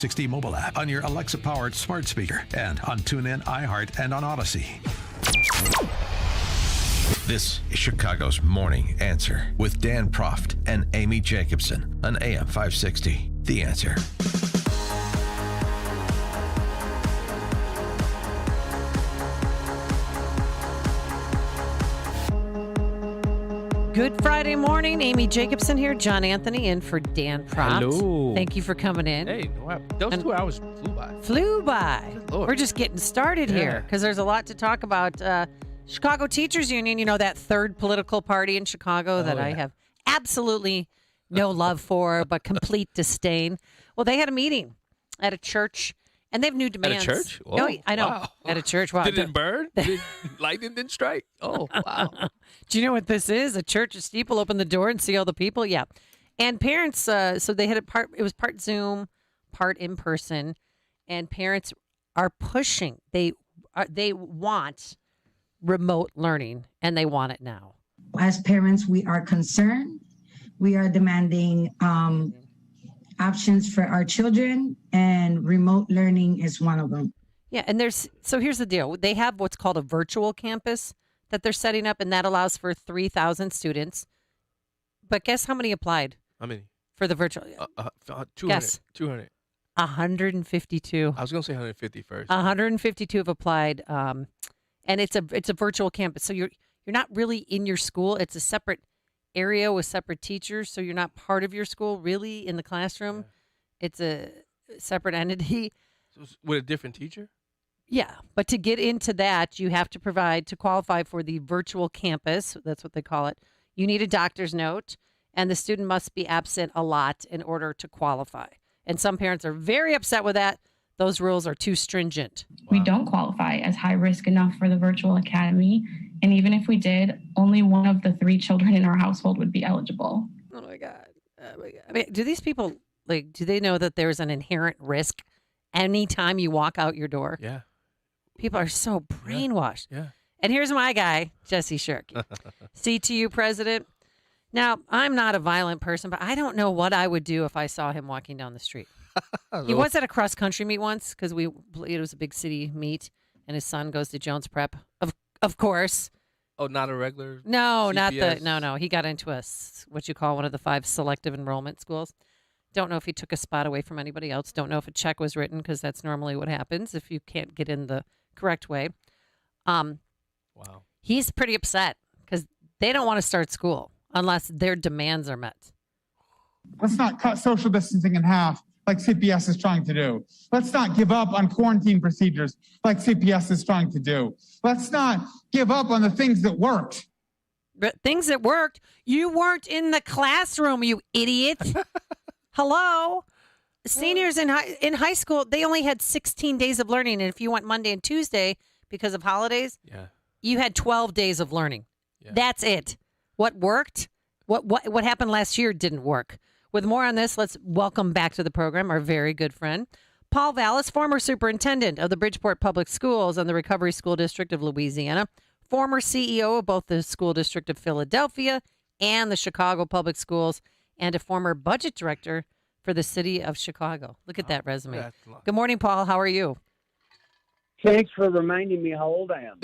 360 mobile app, on your Alexa-powered smart speaker, and on TuneIn, iHeart, and on Odyssey. This is Chicago's Morning Answer with Dan Proft and Amy Jacobson on AM 560. The Answer. Good Friday morning. Amy Jacobson here. John Anthony in for Dan Proft. Hello. Thank you for coming in. Hey, those 2 hours flew by. Flew by. Good Lord. We're just getting started here because there's a lot to talk about. Chicago Teachers Union, you know, that third political party in Chicago that I have absolutely no love for, but complete disdain. Well, they had a meeting at a church, and they have new demands. At a church? No, Oh, I know. wow. At a church. Wow. Did it burn? Lightning didn't strike? Oh, wow. Do you know what this is? A church, a steeple, open the door and see all the people? Yeah. And parents, so they had it was part Zoom, part in person, and parents are pushing. They want remote learning, and they want it now. As parents, we are concerned. We are demanding options for our children, and remote learning is one of them. Yeah, and here's the deal. They have what's called a virtual campus that they're setting up, and that allows for 3,000 students. But guess how many applied? How many? For the virtual? 200. Guess. 200. 152. I was going to say 150 first. 152 have applied, and it's a virtual campus. So you're not really in your school. It's a separate area with separate teachers, so you're not part of your school really in the classroom. Yeah. It's a separate entity. So with a different teacher? Yeah, but to get into that, you have to qualify for the virtual campus. That's what they call it. You need a doctor's note, and the student must be absent a lot in order to qualify. And some parents are very upset with that. Those rules are too stringent. We don't qualify as high risk enough for the virtual academy. And even if we did, only one of the 3 children in our household would be eligible. Oh my God. I mean, do these people, do they know that there's an inherent risk anytime you walk out your door? Yeah. People are so brainwashed. Yeah. And here's my guy, Jesse Sharkey, CTU president. Now, I'm not a violent person, but I don't know what I would do if I saw him walking down the street. He was at a cross-country meet once because it was a big city meet, and his son goes to Jones Prep, of course. Oh, not a regular No, CPS? No. He got into what you call one of the 5 selective enrollment schools. Don't know if he took a spot away from anybody else. Don't know if a check was written because that's normally what happens if you can't get in the correct way. Wow. He's pretty upset because they don't want to start school unless their demands are met. Let's not cut social distancing in half like CPS is trying to do. Let's not give up on quarantine procedures like CPS is trying to do. Let's not give up on the things that worked. But things that worked, you weren't in the classroom, you idiot. Hello? Seniors in high school, they only had 16 days of learning. And if you went Monday and Tuesday because of holidays, you had 12 days of learning. Yeah. That's it. What worked? What happened last year didn't work. With more on this, let's welcome back to the program our very good friend, Paul Vallas, former superintendent of the Bridgeport Public Schools and the Recovery School District of Louisiana, former CEO of both the School District of Philadelphia and the Chicago Public Schools, and a former budget director for the city of Chicago. Look at that resume. Good morning, Paul. How are you? Thanks for reminding me how old I am.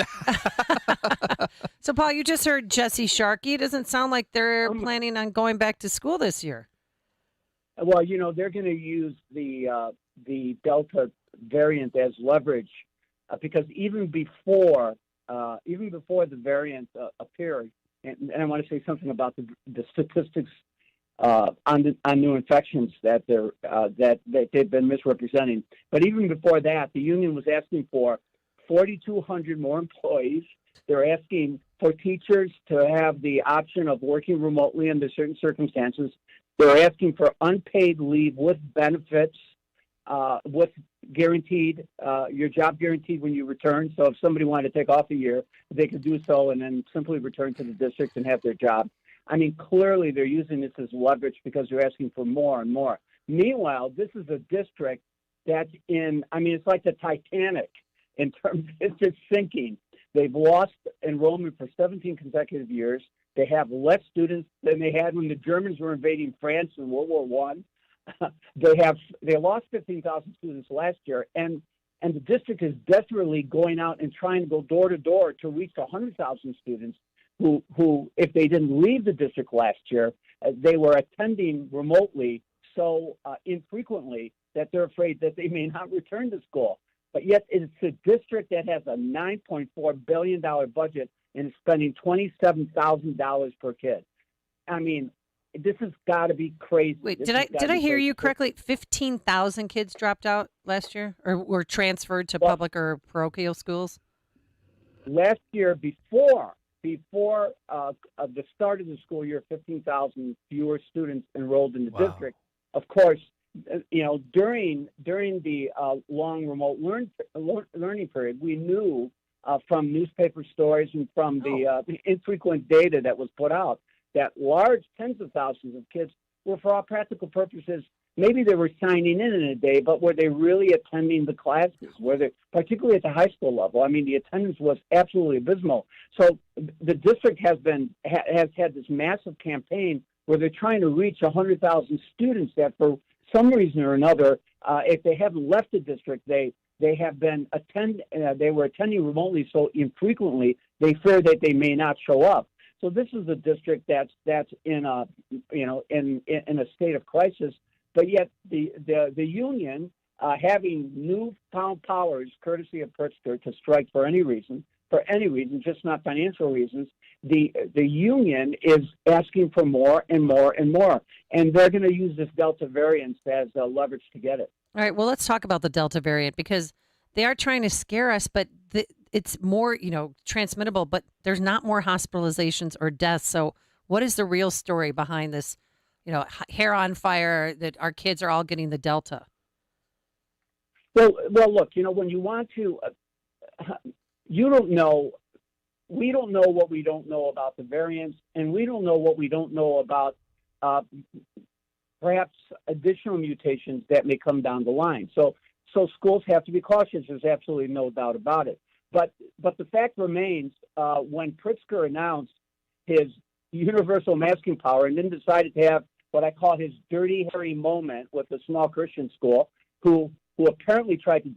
So, Paul, you just heard Jesse Sharkey. It doesn't sound like they're planning on going back to school this year. Well, they're going to use the Delta variant as leverage because even before the variant appeared, and I want to say something about the statistics on new infections that they've been misrepresenting. But even before that, the union was asking for 4,200 more employees. They're asking for teachers to have the option of working remotely under certain circumstances. They're asking for unpaid leave with benefits, with guaranteed, your job guaranteed when you return. So if somebody wanted to take off a year, they could do so and then simply return to the district and have their job. I mean, clearly they're using this as leverage because they're asking for more and more. Meanwhile, this is a district that's it's like the Titanic in terms of it's just sinking. They've lost enrollment for 17 consecutive years. They have less students than they had when the Germans were invading France in World War they lost 15,000 students last year, and the district is desperately going out and trying to go door to door to reach 100,000 students who, if they didn't leave the district last year, they were attending remotely so infrequently that they're afraid that they may not return to school. But yet it's a district that has a $9.4 billion budget and is spending $27,000 per kid. I mean, this has got to be crazy. Wait, did I hear you correctly? 15,000 kids dropped out last year or were transferred to public or parochial schools? Last year, before the start of the school year, 15,000 fewer students enrolled in the district. Of course, during the long remote learning period, we knew from newspaper stories and from the infrequent data that was put out that large tens of thousands of kids were, for all practical purposes, maybe they were signing in a day, but were they really attending the classes? Were they, particularly at the high school level? I mean, the attendance was absolutely abysmal. So the district has had this massive campaign where they're trying to reach 100,000 students that, for some reason or another, if they haven't left the district, they have been they were attending remotely so infrequently they fear that they may not show up. So this is a district that's in a in a state of crisis. But yet the union, having newfound powers, courtesy of Pritzker, to strike for any reason, just not financial reasons, the union is asking for more and more and more, and they're going to use this Delta variant as leverage to get it. All right. Well, let's talk about the Delta variant because they are trying to scare us, but it's more transmittable. But there's not more hospitalizations or deaths. So, what is the real story behind this? Hair on fire that our kids are all getting the Delta. Well, look, when you want to, you don't know. We don't know what we don't know about the variants, and we don't know what we don't know about perhaps additional mutations that may come down the line. So schools have to be cautious. There's absolutely no doubt about it. But the fact remains, when Pritzker announced his universal masking power and then decided to have what I call his Dirty Harry moment with a small Christian school who apparently tried to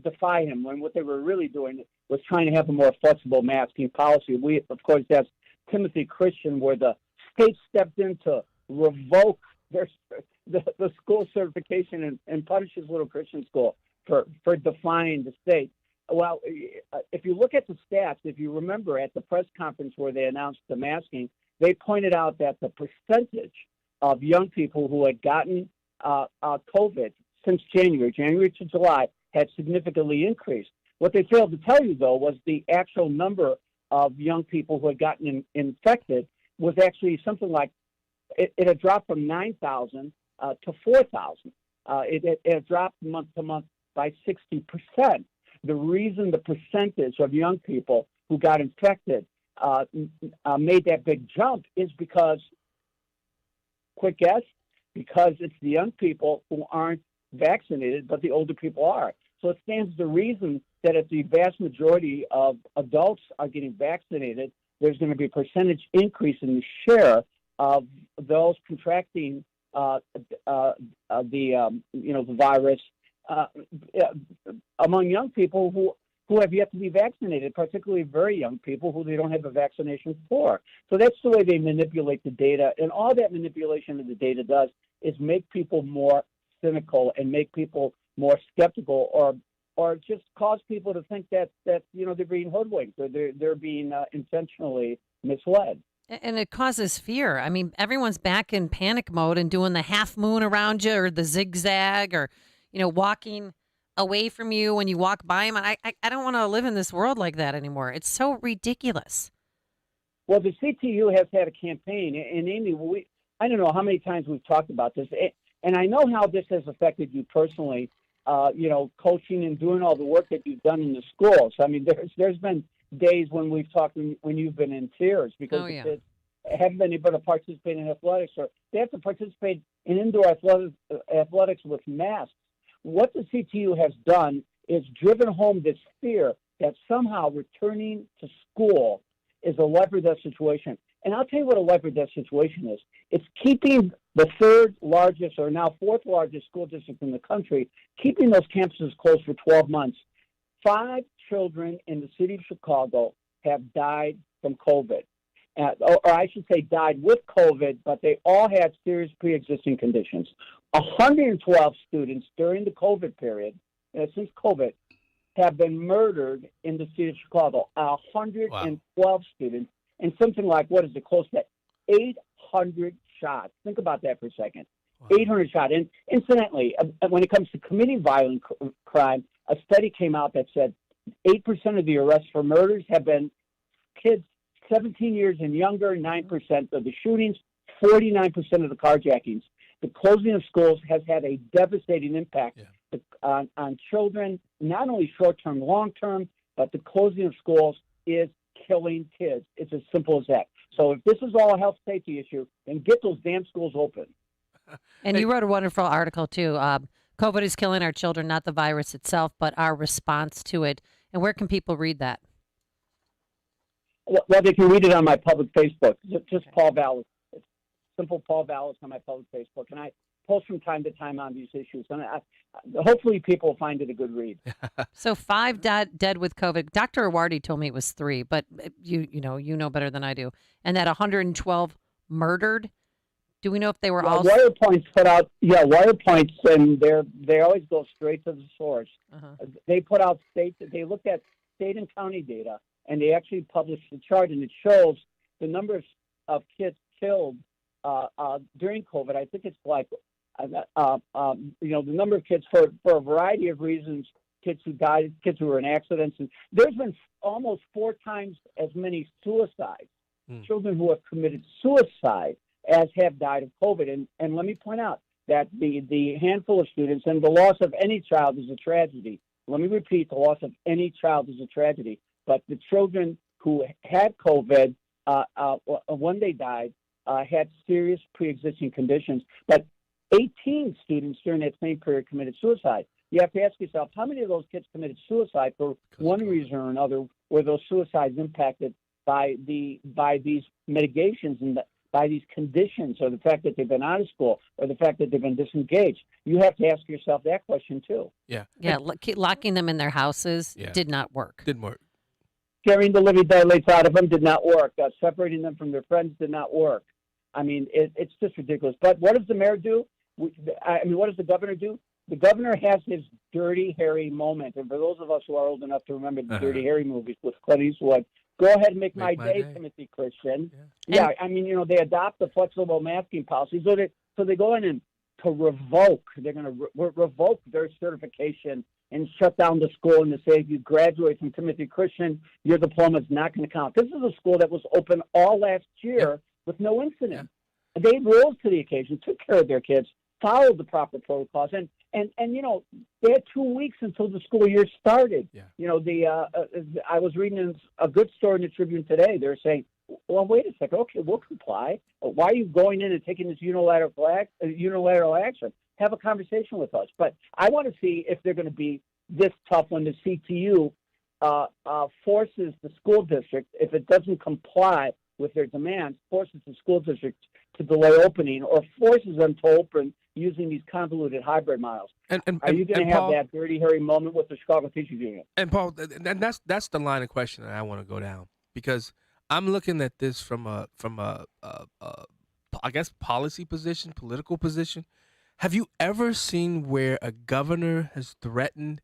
defy him when what they were really doing was trying to have a more flexible masking policy. Of course, that's Timothy Christian, where the state stepped in to revoke the school certification and punish his little Christian school for defying the state. Well, if you look at the stats, if you remember at the press conference where they announced the masking, they pointed out that the percentage of young people who had gotten COVID since January to July, had significantly increased. What they failed to tell you, though, was the actual number of young people who had gotten infected was actually something like, it had dropped from 9,000 to 4,000. It had dropped month to month by 60%. The reason the percentage of young people who got infected made that big jump is because, quick guess, because it's the young people who aren't vaccinated, but the older people are. So it stands to reason that if the vast majority of adults are getting vaccinated, there's going to be a percentage increase in the share of those contracting the virus among young people who have yet to be vaccinated, particularly very young people who they don't have a vaccination for. So that's the way they manipulate the data. And all that manipulation of the data does is make people more cynical and make people more skeptical, or just cause people to think that they're being hoodwinked or they're being intentionally misled. And it causes fear. I mean, everyone's back in panic mode and doing the half moon around you or the zigzag or, walking away from you when you walk by them. I don't want to live in this world like that anymore. It's so ridiculous. Well, the CTU has had a campaign, and Amy, I don't know how many times we've talked about this, and I know how this has affected you personally, coaching and doing all the work that you've done in the schools. I mean, there's been days when we've talked when you've been in tears because the kids haven't been able to participate in athletics, or they have to participate in indoor athletics with masks. What the CTU has done is driven home this fear that somehow returning to school is a life or death situation. And I'll tell you what a life or death situation is. It's keeping the third largest or now fourth largest school district in the country, keeping those campuses closed for 12 months. 5 children in the city of Chicago have died from COVID. Or I should say died with COVID, but they all had serious pre-existing conditions. 112 students during the COVID period, since COVID, have been murdered in the city of Chicago. 112 students, and something like, what is it, close to 800 shots. Think about that for a second. Wow. 800 shots. And incidentally, when it comes to committing violent crime, a study came out that said 8% of the arrests for murders have been kids 17 years and younger, 9% of the shootings, 49% of the carjackings. The closing of schools has had a devastating impact on children, not only short-term, long-term, but the closing of schools is killing kids. It's as simple as that. So if this is all a health safety issue, then get those damn schools open. And you wrote a wonderful article, too. COVID is killing our children, not the virus itself, but our response to it. And where can people read that? Well, they can read it on my public Facebook. Just Paul Vallas. It's simple Paul Vallas on my public Facebook. And I post from time to time on these issues. And hopefully people find it a good read. So 5 dead with COVID. Dr. Awardi told me it was 3, but you know better than I do. And that 112 murdered. Do we know if they were all? Wire Points put out, Wire Points, and they always go straight to the source. They put out they looked at state and county data, and they actually published the chart, and it shows the number of kids killed during COVID. I think it's like, the number of kids for a variety of reasons, kids who died, kids who were in accidents. And there's been almost 4 times as many suicides, children who have committed suicide as have died of COVID. And let me point out that the handful of students, and the loss of any child is a tragedy. Let me repeat, the loss of any child is a tragedy. But the children who had COVID, when they died, had serious pre-existing conditions. But 18 students during that same period committed suicide. You have to ask yourself, how many of those kids committed suicide for one reason or another? Were those suicides impacted by these mitigations and by these conditions, or the fact that they've been out of school, or the fact that they've been disengaged? You have to ask yourself that question too. Yeah. Locking them in their houses did not work. Didn't work. Scaring the living daylights out of them did not work. Separating them from their friends did not work. I mean, it's just ridiculous. But what does the mayor do? What does the governor do? The governor has his Dirty Harry moment. And for those of us who are old enough to remember the Dirty Harry movies with Clint Eastwood, go ahead and make my day, Timothy Christian. Yeah, they adopt the flexible masking policy. So they go in and to revoke. They're going to revoke their certification and shut down the school, and to say, if you graduate from Timothy Christian, your diploma is not going to count. This is a school that was open all last year with no incident. Yeah. They rose to the occasion, took care of their kids, followed the proper protocols, and they had 2 weeks until the school year started. Yeah. I was reading in a good story in the Tribune today. They're saying, well, wait a second. Okay, we'll comply. Why are you going in and taking this unilateral action? Have a conversation with us. But I want to see if they're going to be this tough when the CTU forces the school district, if it doesn't comply with their demands, forces the school district to delay opening, or forces them to open using these convoluted hybrid models. And are you going to have that Dirty Harry moment with the Chicago Teachers Union? And Paul, and that's the line of question that I want to go down, because I'm looking at this from a I guess policy position, political position. Have you ever seen where a governor has threatened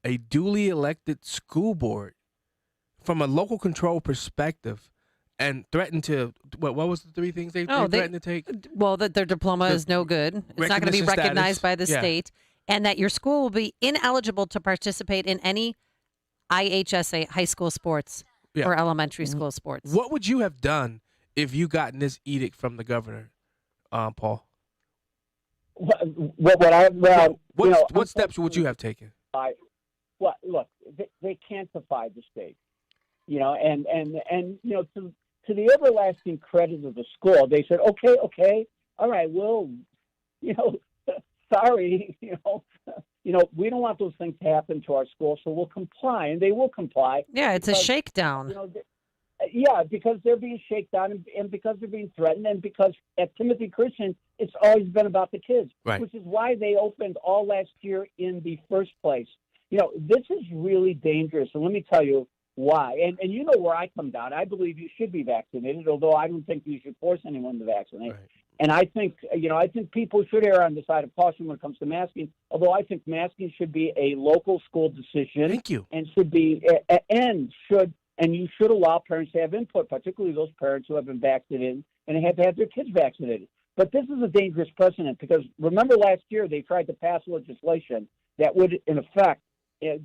a duly elected school board from a local control perspective, and threatened to what was the 3 things they threatened to take? Well, that their diploma is no good. It's not going to be recognized by the state, and that your school will be ineligible to participate in any IHSA high school sports or elementary school sports. What would you have done if you gotten this edict from the governor, Paul? What steps would you have taken? Look, they can't defy the state, and to the everlasting credit of the school, they said, okay, all right, well, sorry, we don't want those things to happen to our school, so we'll comply, and they will comply. Yeah, it's a shakedown. Yeah, because they're being shaken down and because they're being threatened and because at Timothy Christian, it's always been about the kids, Right. which is why they opened all last year in the first place. This is really dangerous, and let me tell you why. And you know where I come down. I believe you should be vaccinated, although I don't think you should force anyone to vaccinate. Right. And I think people should err on the side of caution when it comes to masking, although I think masking should be a local school decision. Thank you. And you should allow parents to have input, particularly those parents who have been vaccinated and have had their kids vaccinated. But this is a dangerous precedent because remember last year they tried to pass legislation that would, in effect,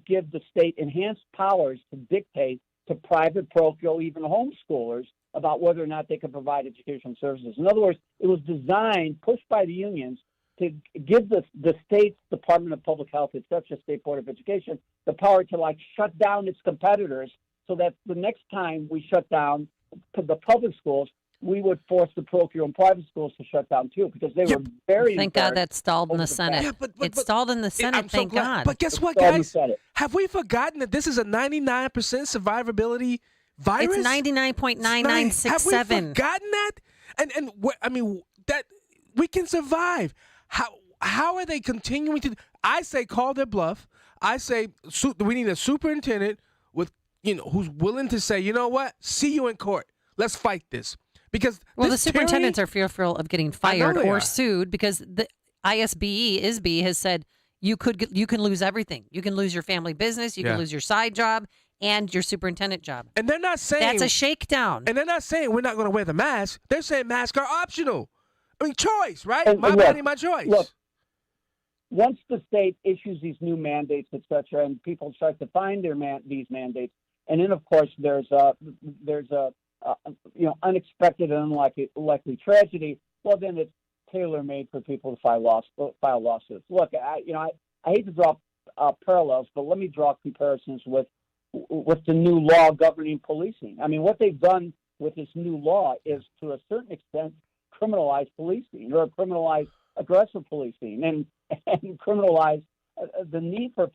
give the state enhanced powers to dictate to private parochial, even homeschoolers, about whether or not they could provide education services. In other words, it was designed, pushed by the unions, to give the state's Department of Public Health, it's such a State Board of Education, the power to shut down its competitors so that the next time we shut down the public schools, we would force the parochial and private schools to shut down too, because they were very. Thank God that stalled in the Senate. Yeah, but it stalled in the Senate. I'm so thank glad. God. But guess what, guys? Have we forgotten that this is a 99% survivability virus? It's 99.9967. Have we forgotten that? That we can survive. How are they continuing to? I say call their bluff. I say we need a superintendent with who's willing to say, you know what? See you in court. Let's fight this. Because the superintendents are fearful of getting fired or sued because the ISBE has said you can lose everything. You can lose your family business, you can lose your side job and your superintendent job. And they're not saying that's a shakedown. And they're not saying we're not going to wear the mask. They're saying masks are optional. I mean, choice, right? My body, my choice. Look, once the state issues these new mandates, et cetera, and people start to find these mandates, and then of course there's a unexpected and unlikely tragedy, well, then it's tailor-made for people to file lawsuits. Look, I hate to draw parallels, but let me draw comparisons with the new law governing policing. I mean, what they've done with this new law is, to a certain extent, criminalize policing or criminalize aggressive policing and criminalize the need for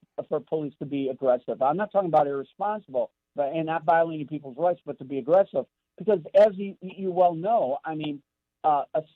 police to be aggressive. I'm not talking about irresponsible and not violating people's rights, but to be aggressive. Because as you well know, I mean,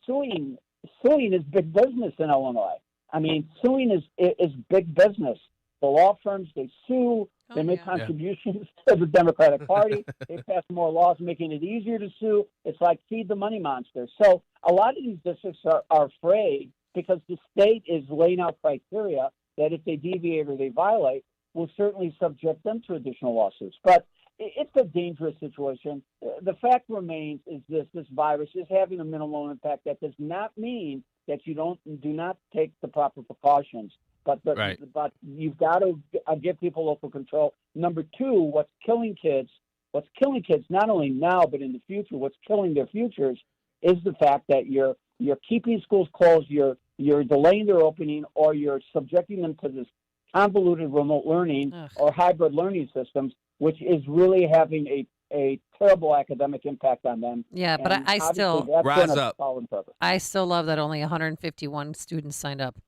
suing is big business in Illinois. I mean, suing is big business. The law firms, they sue. They make contributions to the Democratic Party. They pass more laws making it easier to sue. It's like feed the money monster. So a lot of these districts are afraid because the state is laying out criteria that if they deviate or they violate, will certainly subject them to additional lawsuits. But it's a dangerous situation. The fact remains is this virus is having a minimal impact. That does not mean that you do not take the proper precautions. But you've got to give people local control. Number two, what's killing kids, not only now but in the future, what's killing their futures is the fact that you're keeping schools closed, you're delaying their opening, or you're subjecting them to this convoluted remote learning or hybrid learning systems, which is really having a terrible academic impact on them. Yeah, but I still rise up. I still love that only 151 students signed up.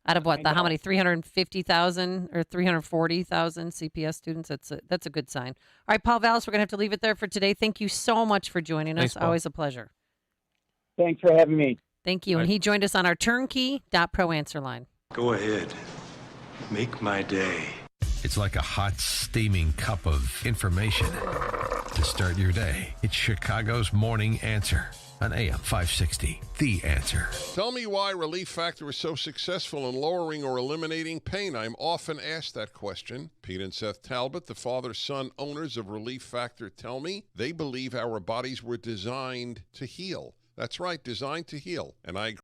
Out of how many? 350,000 or 340,000 CPS students? That's a good sign. All right, Paul Vallas, we're going to have to leave it there for today. Thank you so much for joining us. Paul. Always a pleasure. Thanks for having me. Thank you. And he joined us on our turnkey.pro answer line. Go ahead. Make my day. It's like a hot, steaming cup of information to start your day. It's Chicago's Morning Answer on AM 560. The Answer. Tell me why Relief Factor is so successful in lowering or eliminating pain. I'm often asked that question. Pete and Seth Talbot, the father-son owners of Relief Factor, tell me they believe our bodies were designed to heal. That's right, designed to heal. And I